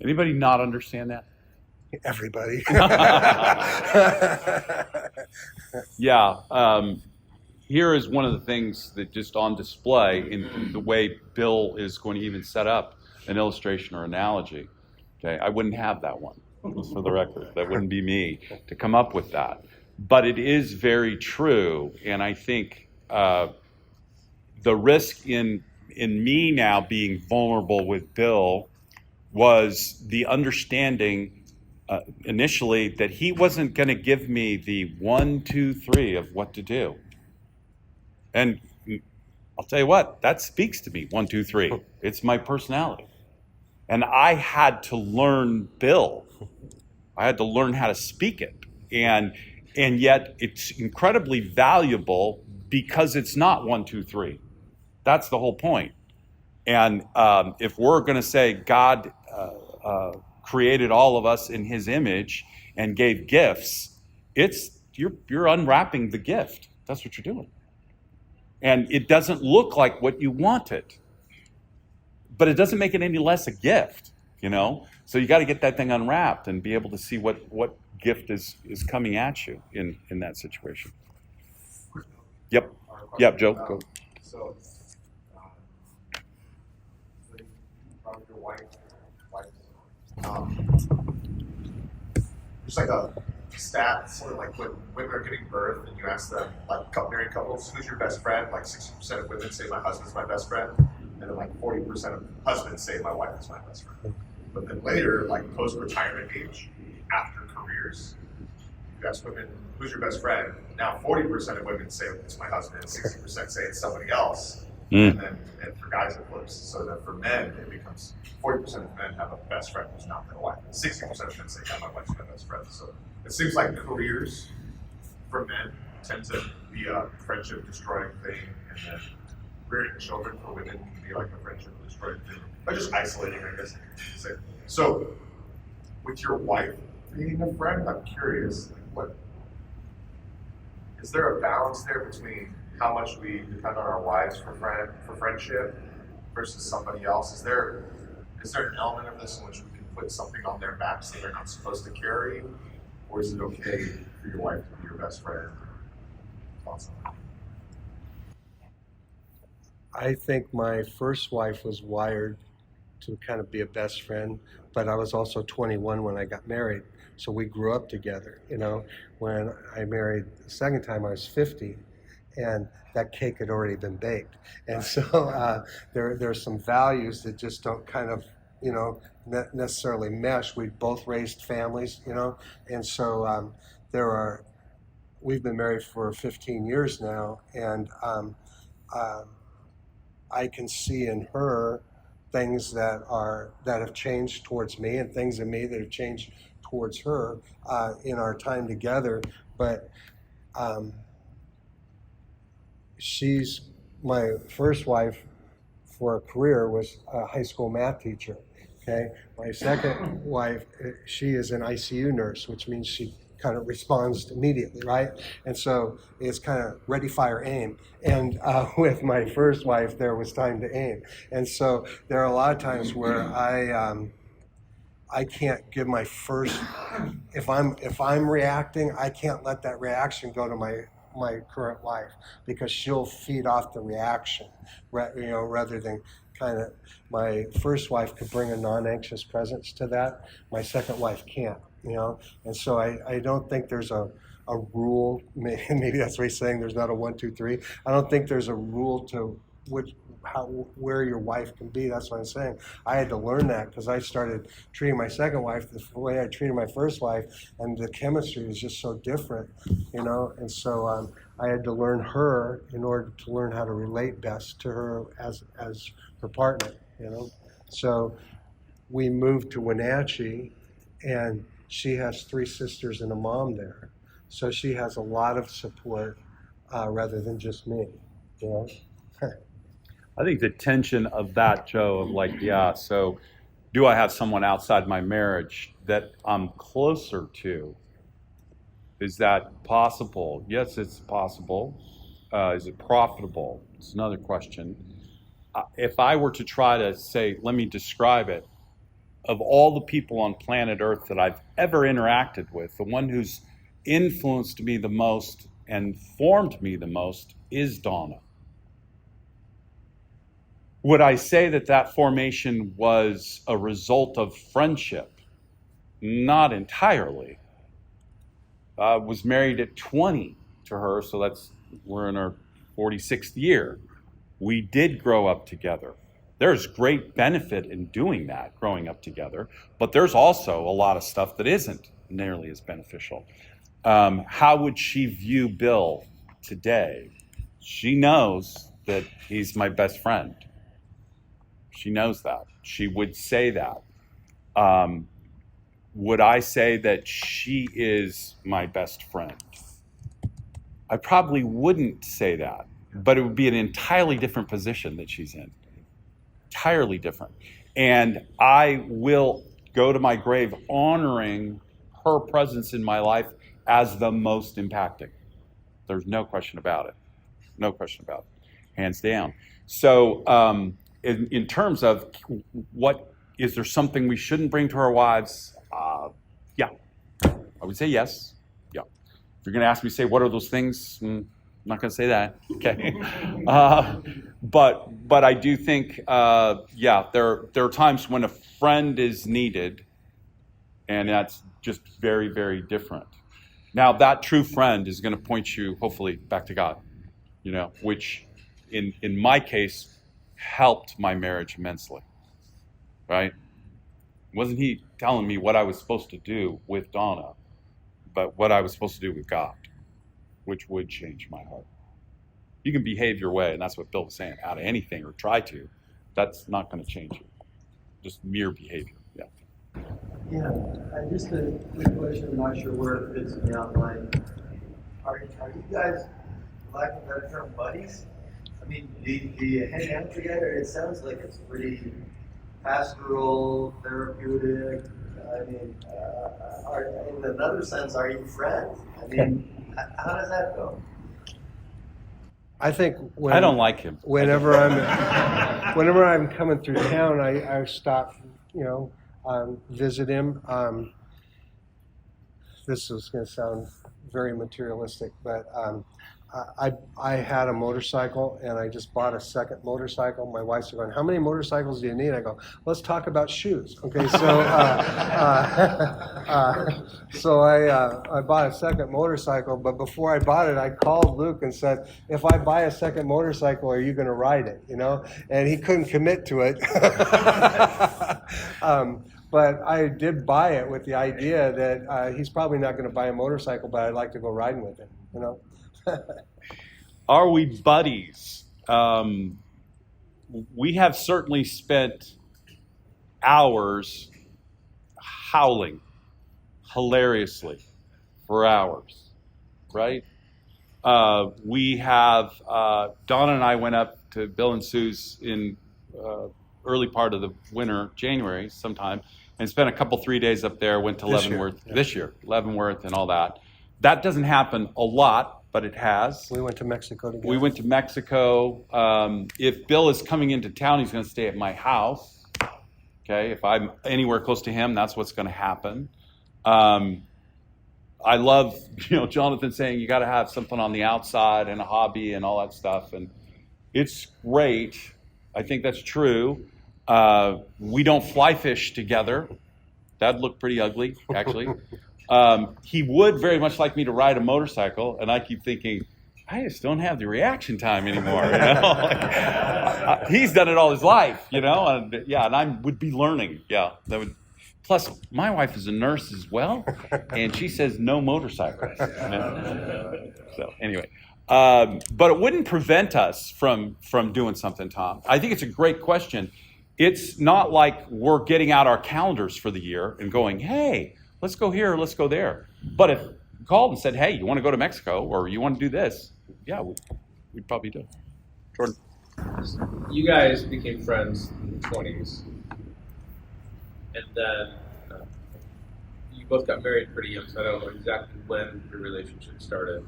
S2: Anybody not understand that?
S1: Everybody.
S2: Yeah. Here is one of the things that just on display in the way Bill is going to even set up an illustration or analogy. Okay, I wouldn't have that one, just for the record. That wouldn't be me to come up with that. But it is very true, and I think the risk in me now being vulnerable with Bill was the understanding initially that he wasn't going to give me the 1, 2, 3 of what to do. And I'll tell you what, that speaks to me, 1, 2, 3. It's my personality. And I had to learn Bill. I had to learn how to speak it. And yet it's incredibly valuable because it's not 1, 2, 3. That's the whole point. And if we're going to say God created all of us in his image and gave gifts, you're unwrapping the gift. That's what you're doing. And it doesn't look like what you wanted, but it doesn't make it any less a gift, So you got to get that thing unwrapped and be able to see what gift is coming at you in that situation. Yep. Yep, Joe, go.
S3: So, from your wife, there's like a stat, sort of like when women are giving birth and you ask them, like married couples, who's your best friend? Like 60% of women say my husband's my best friend, and then like 40% of husbands say my wife is my best friend. But then later, like post-retirement age, after careers, you ask women, who's your best friend? Now 40% of women say it's my husband, and 60% say it's somebody else. And for guys it flips, so that for men it becomes 40% of men have a best friend who's not their wife, and 60% of men say, yeah, my wife's my best friend. So it seems like careers for men tend to be a friendship destroying thing, and then rearing children for women can be like a friendship destroying thing. Or just isolating, I guess you could say. So with your wife being a friend, I'm curious, like, is there a balance there between how much we depend on our wives for friendship versus somebody else? Is there an element of this in which we can put something on their backs that they're not supposed to carry? Or is it okay for your wife to be your best friend? Thoughts on that?
S1: I think my first wife was wired to kind of be a best friend, but I was also 21 when I got married. So we grew up together, When I married the second time, I was 50. And that cake had already been baked. And so there's some values that just don't kind of, necessarily mesh. We both raised families, and so we've been married for 15 years now, and I can see in her things that have changed towards me, and things in me that have changed towards her in our time together. But she's my first wife for a career was a high school math teacher. Okay, my second wife, she is an ICU nurse, which means she kind of responds immediately, right? And so it's kind of ready, fire, aim. And with my first wife, there was time to aim. And so there are a lot of times where I can't give my first. If I'm reacting, I can't let that reaction go to my current wife, because she'll feed off the reaction, rather than kind of, my first wife could bring a non-anxious presence to that. My second wife can't, and so I don't think there's a a rule. Maybe that's what he's saying. There's not a 1, 2, 3. I don't think there's a rule to where your wife can be. That's what I'm saying. I had to learn that because I started treating my second wife the way I treated my first wife, and the chemistry is just so different, And so I had to learn her in order to learn how to relate best to her as her partner, So we moved to Wenatchee, and she has 3 sisters and a mom there, so she has a lot of support rather than just me,
S2: I think the tension of that, Joe, of so do I have someone outside my marriage that I'm closer to? Is that possible? Yes, it's possible. Is it profitable? It's another question. If I were to try to say, let me describe it, of all the people on planet Earth that I've ever interacted with, the one who's influenced me the most and formed me the most is Donna. Would I say that formation was a result of friendship? Not entirely. I was married at 20 to her, so we're in our 46th year. We did grow up together. There's great benefit in doing that, growing up together, but there's also a lot of stuff that isn't nearly as beneficial. How would she view Bill today? She knows that he's my best friend. She knows that. She would say that. Would I say that she is my best friend? I probably wouldn't say that, but it would be an entirely different position that she's in. Entirely different. And I will go to my grave honoring her presence in my life as the most impacting. There's no question about it. No question about it. Hands down. So, in terms of is there something we shouldn't bring to our wives? Yeah, I would say yes. Yeah. If you're going to ask me, say, what are those things? I'm not going to say that. Okay. But I do think, there are times when a friend is needed, and that's just very, very different. Now, that true friend is going to point you, hopefully, back to God, which in my case, helped my marriage immensely, right? Wasn't he telling me what I was supposed to do with Donna, but what I was supposed to do with God, which would change my heart. You can behave your way, and that's what Bill was saying, out of anything or try to. That's not going to change you. Just mere behavior, yeah.
S5: Yeah, just a quick question, I'm not sure where it fits in the outline. Are you guys, for lack of a better term, buddies? I mean, do you hang out together? It sounds like it's pretty pastoral, therapeutic. I mean, in another sense, are you friends? I mean, how does that go?
S1: I think
S2: I don't like him.
S1: Whenever I'm coming through town, I stop, visit him. This is going to sound very materialistic, but I had a motorcycle, and I just bought a second motorcycle. My wife's going, how many motorcycles do you need? I go, let's talk about shoes. Okay, so I bought a second motorcycle, but before I bought it, I called Luke and said, if I buy a second motorcycle, are you going to ride it? And he couldn't commit to it. But I did buy it with the idea that he's probably not going to buy a motorcycle, but I'd like to go riding with him,
S2: Are we buddies? We have certainly spent hours howling hilariously for hours, right? We have, Donna and I went up to Bill and Sue's in early part of the winter, January sometime, and spent a couple, 3 days up there, went to Leavenworth this year, Leavenworth and all that. That doesn't happen a lot, but it has.
S1: We went to Mexico together.
S2: We went to Mexico. If Bill is coming into town, he's going to stay at my house. Okay, if I'm anywhere close to him, that's what's going to happen. I love, Jonathan saying you got to have something on the outside and a hobby and all that stuff, and it's great. I think that's true. We don't fly fish together. That'd look pretty ugly, actually. He would very much like me to ride a motorcycle, and I keep thinking, I just don't have the reaction time anymore. He's done it all his life, and I would be learning. Yeah, that would. Plus, my wife is a nurse as well, and she says no motorcycles. So anyway, but it wouldn't prevent us from doing something, Tom. I think it's a great question. It's not like we're getting out our calendars for the year and going, hey, let's go here, let's go there. But if you called and said, hey, you want to go to Mexico or you want to do this, yeah, we'd probably do it. Jordan.
S6: You guys became friends in the 20s, and then you both got married pretty young, so I don't know exactly when your relationship started.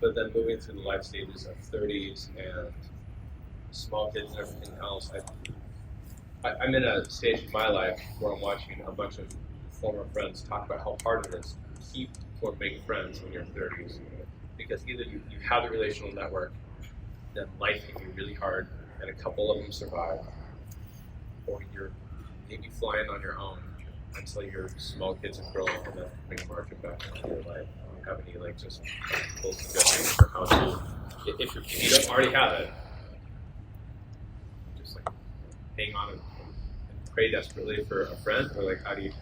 S6: But then moving through the life stages of 30s and small kids and everything else, I'm in a stage in my life where I'm watching a bunch of former friends talk about how hard it is to keep or make friends when you're 30s. Because either you have a relational network, then life can be really hard, and a couple of them survive, or you're maybe flying on your own until your small kids have grown up and then bring marching back into your life. Do you have any just simple suggestions for how to, if you don't already have it, just hang on and pray desperately for a friend, or how do you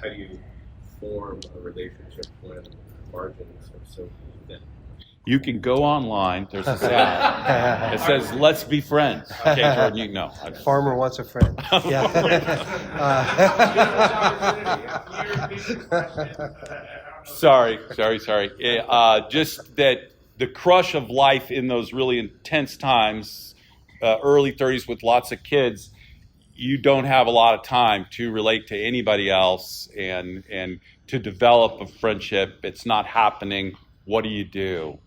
S6: form a relationship when margins are so thin?
S2: You can go online. There's a sign. It says, let's be friends. Okay, Jordan, you know.
S1: Farmer wants a friend. Yeah.
S2: Sorry. Just that the crush of life in those really intense times, early 30s with lots of kids, you don't have a lot of time to relate to anybody else and to develop a friendship. It's not happening. What do you do?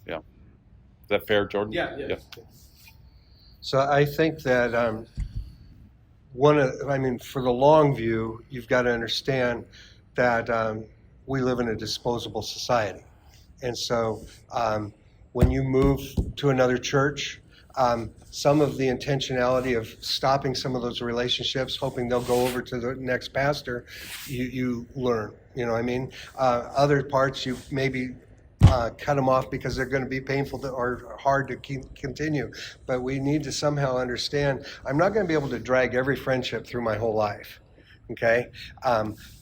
S2: Yeah. Is that fair, Jordan?
S6: Yeah.
S1: So I think that for the long view, you've got to understand that we live in a disposable society. And so when you move to another church, some of the intentionality of stopping some of those relationships, hoping they'll go over to the next pastor, you learn. Other parts you maybe cut them off because they're going to be painful or hard to continue. But we need to somehow understand, I'm not going to be able to drag every friendship through my whole life. Okay?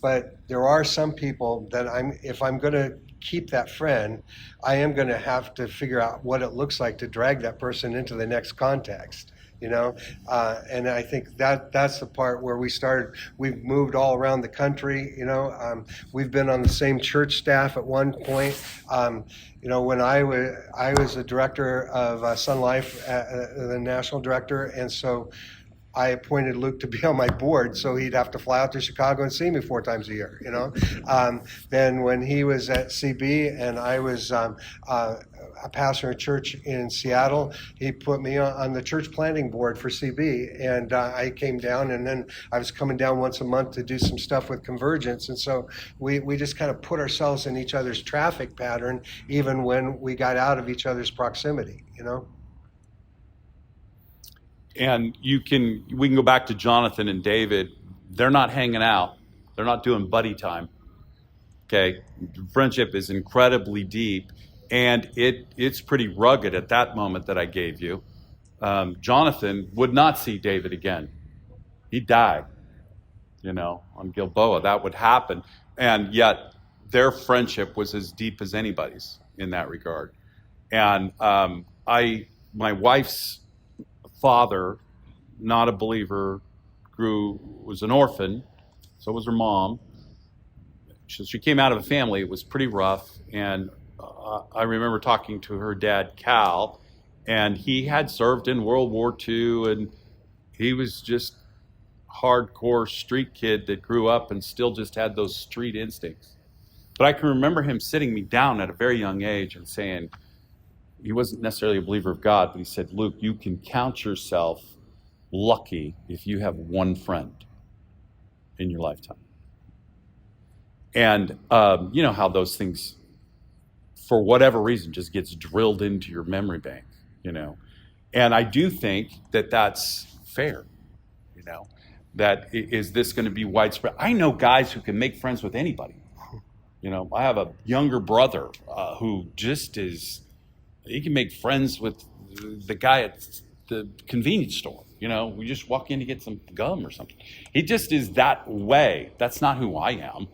S1: But there are some people that if I'm going to keep that friend, I am going to have to figure out what it looks like to drag that person into the next context. And I think that's the part where we started. We've moved all around the country. We've been on the same church staff at one point. When I was the director of Sun Life, the national director, and so I appointed Luke to be on my board, so he'd have to fly out to Chicago and see me 4 times a year. Then when he was at CB and I was a pastor in a church in Seattle, he put me on the church planting board for CB, and I came down, and then I was coming down once a month to do some stuff with Convergence, and so we just kind of put ourselves in each other's traffic pattern, even when we got out of each other's proximity.
S2: And we can go back to Jonathan and David. They're not hanging out. They're not doing buddy time. Okay, friendship is incredibly deep, and it's pretty rugged at that moment that I gave you. Jonathan would not see David again. He died, on Gilboa. That would happen, and yet their friendship was as deep as anybody's in that regard. And my wife's father, not a believer, was an orphan. So was her mom. She came out of a family. It was pretty rough. And I remember talking to her dad, Cal, and he had served in World War II, and he was just hardcore street kid that grew up and still just had those street instincts. But I can remember him sitting me down at a very young age and saying, he wasn't necessarily a believer of God, but he said, Luke, you can count yourself lucky if you have one friend in your lifetime. And you know how those things, for whatever reason, just gets drilled into your memory bank, And I do think that that's fair, that is this going to be widespread? I know guys who can make friends with anybody. You know, I have a younger brother who just is, he can make friends with the guy at the convenience store. You know, we just walk in to get some gum or something. He just is that way. That's not who I am.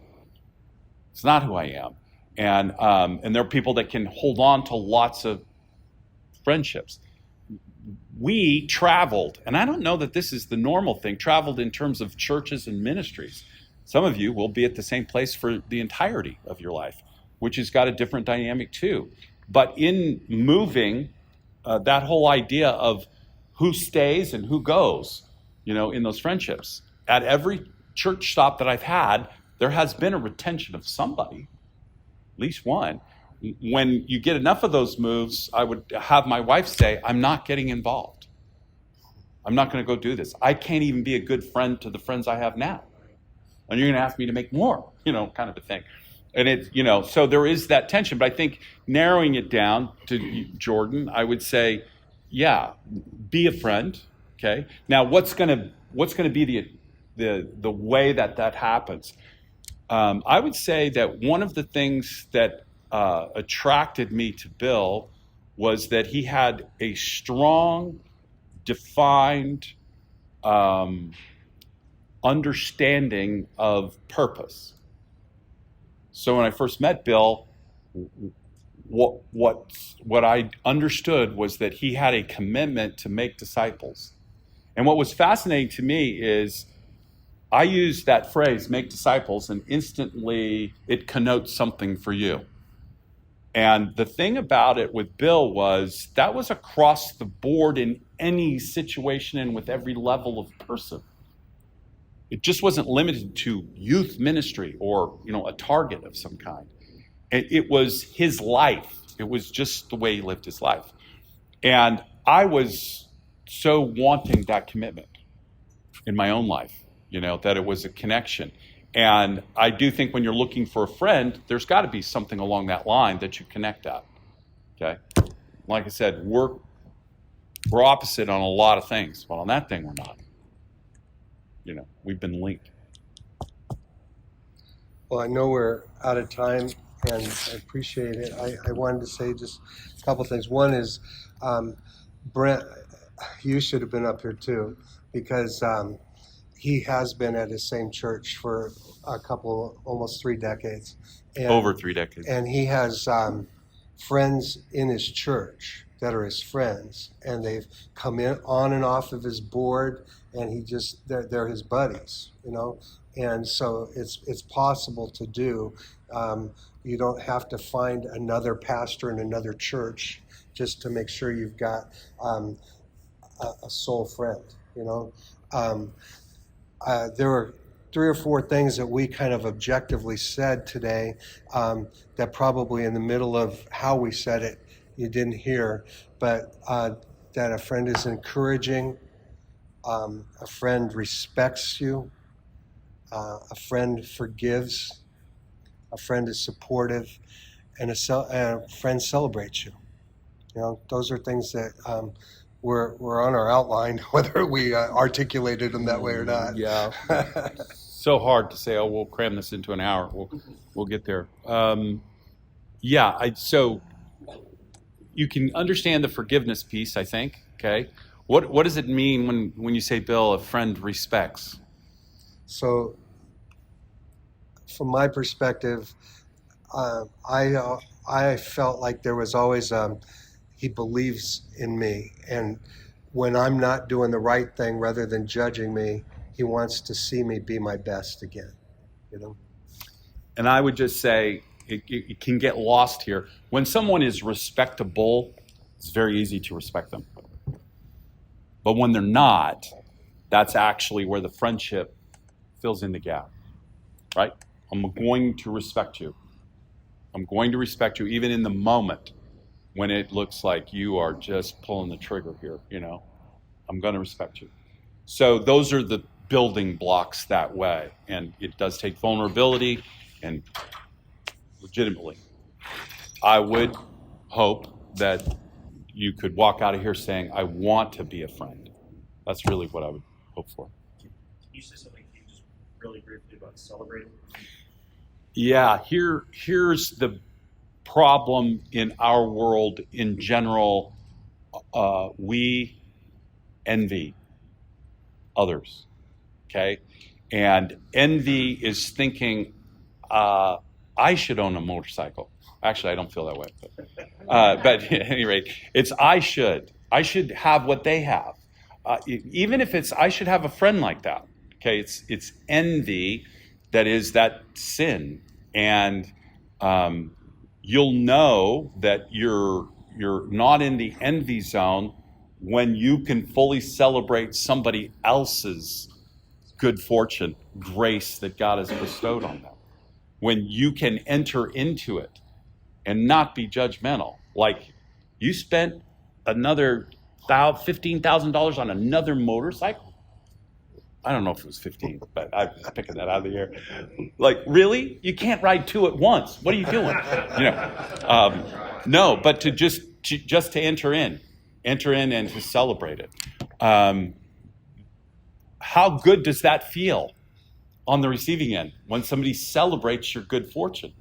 S2: It's not who I am. And there are people that can hold on to lots of friendships. We traveled, and I don't know that this is the normal thing, traveled in terms of churches and ministries. Some of you will be at the same place for the entirety of your life, which has got a different dynamic too. But in moving, that whole idea of who stays and who goes, you know, in those friendships. At every church stop that I've had, there has been a retention of somebody, at least one. When you get enough of those moves, I would have my wife say, I'm not getting involved. I'm not going to go do this. I can't even be a good friend to the friends I have now. And you're going to ask me to make more, you know, kind of a thing. And it's, you know, so there is that tension. But I think narrowing it down to Jordan, I would say, yeah, be a friend. Okay. Now, what's going to be the way that happens? I would say that one of the things that attracted me to Bill was that he had a strong, defined understanding of purpose. So when I first met Bill, what I understood was that he had a commitment to make disciples. And what was fascinating to me is I used that phrase, make disciples, and instantly it connotes something for you. And the thing about it with Bill was that was across the board in any situation and with every level of person. It just wasn't limited to youth ministry or, you know, a target of some kind. It was his life. It was just the way he lived his life. And I was so wanting that commitment in my own life, you know, that it was a connection. And I do think when you're looking for a friend, there's got to be something along that line that you connect at. Okay? Like I said, we're opposite on a lot of things, but on that thing we're not. You know, we've been linked.
S1: Well, I know we're out of time, and I appreciate it. I wanted to say just a couple things. One is, Brent, you should have been up here too, because he has been at his same church for almost 3 decades. And,
S2: Over 3 decades. And
S1: he has friends in his church that are his friends, and they've come in on and off of his board, and they're his buddies, you know. And so it's possible to do. You don't have to find another pastor in another church just to make sure you've got a soul friend, you know. There were 3 or 4 things that we kind of objectively said today that probably in the middle of how we said it, you didn't hear, but that a friend is encouraging, a friend respects you, a friend forgives, a friend is supportive, and a friend celebrates you. You know, those are things that were on our outline, whether we articulated them that way or not.
S2: Yeah. So hard to say, oh, we'll cram this into an hour. We'll get there. So you can understand the forgiveness piece, I think. Okay. What does it mean when you say, Bill, a friend respects?
S1: So, from my perspective, I felt like there was always he believes in me, and when I'm not doing the right thing, rather than judging me, he wants to see me be my best again. You know.
S2: And I would just say it can get lost here. When someone is respectable, it's very easy to respect them. But when they're not, that's actually where the friendship fills in the gap, right? I'm going to respect you. I'm going to respect you even in the moment when it looks like you are just pulling the trigger here, you know. I'm going to respect you. So those are the building blocks that way. And it does take vulnerability and legitimately. I would hope that you could walk out of here saying, I want to be a friend. That's really what I would hope for.
S7: Can you say something just really briefly about celebrating?
S2: Yeah, here's the problem in our world in general. We envy others, okay? And envy is thinking, I should own a motorcycle. Actually, I don't feel that way. But at any rate, it's I should have what they have. Even if it's I should have a friend like that. Okay, it's envy that is that sin, and you'll know that you're not in the envy zone when you can fully celebrate somebody else's good fortune, grace that God has bestowed on them. When you can enter into it and not be judgmental. Like, you spent another $15,000 on another motorcycle? I don't know if it was 15, but I'm picking that out of the air. Like, really? You can't ride two at once. What are you doing? No, but to enter in and to celebrate it. How good does that feel on the receiving end when somebody celebrates your good fortune?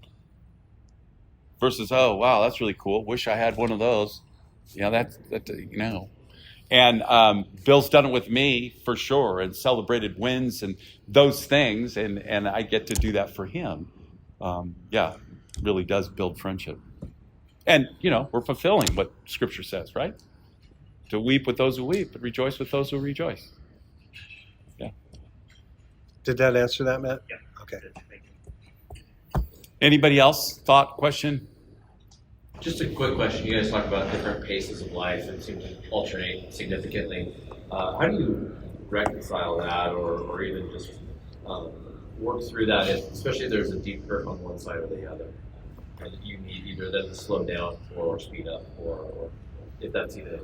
S2: Versus, oh, wow, that's really cool. Wish I had one of those. And Bill's done it with me for sure, and celebrated wins and those things, and I get to do that for him. Really does build friendship. And, we're fulfilling what Scripture says, right? To weep with those who weep, but rejoice with those who rejoice. Yeah.
S1: Did that answer that, Matt?
S7: Yeah.
S1: Okay.
S7: Thank you.
S2: Anybody else? Thought, question?
S8: Just a quick question. You guys talk about different paces of life and seem to alternate significantly. How do you reconcile that, or even just work through that, especially if there's a deep hurt on one side or the other, and you need either them to slow down or speed up, or if that's either.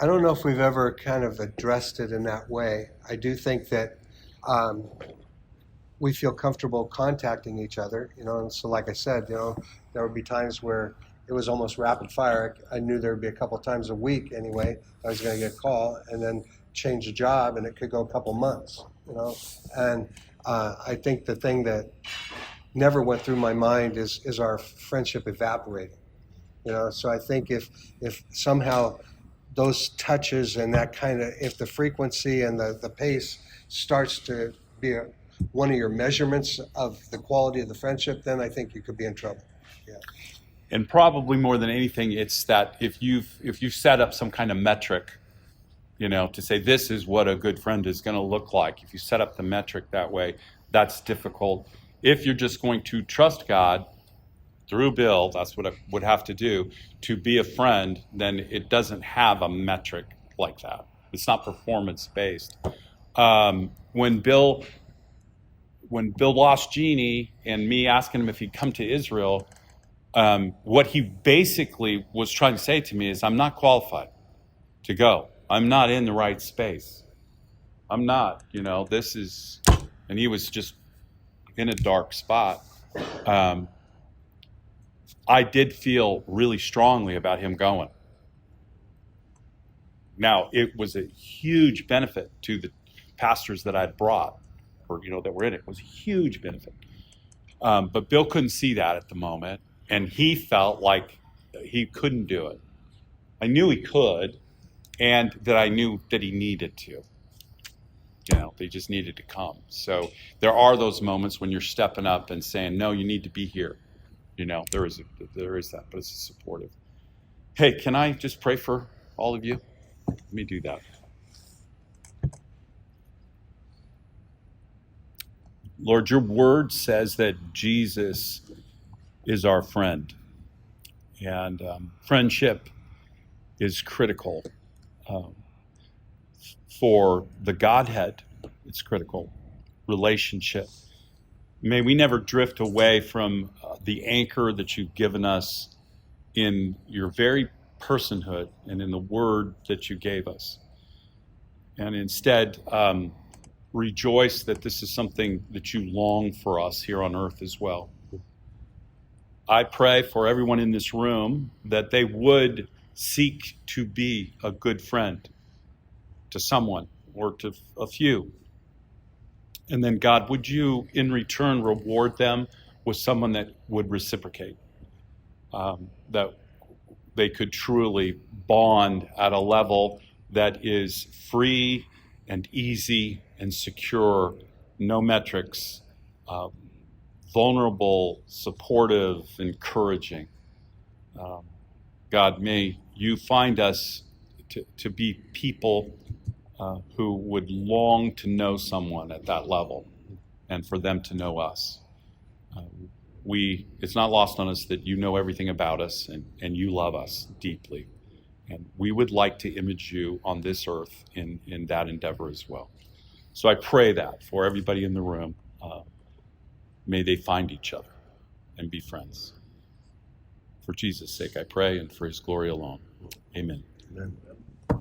S1: I don't know if we've ever kind of addressed it in that way. I do think that we feel comfortable contacting each other, and so like I said, there would be times where it was almost rapid fire. I knew there would be a couple times a week anyway I was going to get a call, and then change the job, and it could go a couple months, and I think the thing that never went through my mind is our friendship evaporating, so I think if somehow those touches and that kind of, if the frequency and the pace starts to be one of your measurements of the quality of the friendship, then I think you could be in trouble. Yeah.
S2: And probably more than anything, it's that if you've set up some kind of metric, to say this is what a good friend is going to look like. If you set up the metric that way, that's difficult. If you're just going to trust God through Bill, that's what I would have to do to be a friend, then it doesn't have a metric like that. It's not performance based. When Bill lost Jeannie and me asking him if he'd come to Israel, what he basically was trying to say to me is, I'm not qualified to go. I'm not in the right space. I'm not, this is, and he was just in a dark spot. I did feel really strongly about him going. Now, it was a huge benefit to the pastors that I'd brought, or that were in it. It was a huge benefit. But Bill couldn't see that at the moment, and he felt like he couldn't do it. I knew he could, and that I knew that he needed to. They just needed to come. So there are those moments when you're stepping up and saying, no, you need to be here. There is that, but it's supportive. Hey, can I just pray for all of you? Let me do that. Lord, your word says that Jesus is our friend, and friendship is critical for the Godhead. It's critical. Relationship. May we never drift away from the anchor that you've given us in your very personhood and in the word that you gave us. And instead, rejoice that this is something that you long for us here on earth as well. I pray for everyone in this room that they would seek to be a good friend to someone or to a few. And then, God, would you in return reward them with someone that would reciprocate, that they could truly bond at a level that is free and easy and secure, no metrics, vulnerable, supportive, encouraging. God, may you find us to be people who would long to know someone at that level and for them to know us. It's not lost on us that you know everything about us and you love us deeply. And we would like to image you on this earth in that endeavor as well. So I pray that for everybody in the room, may they find each other and be friends. For Jesus' sake, I pray, and for his glory alone. Amen.
S1: Amen.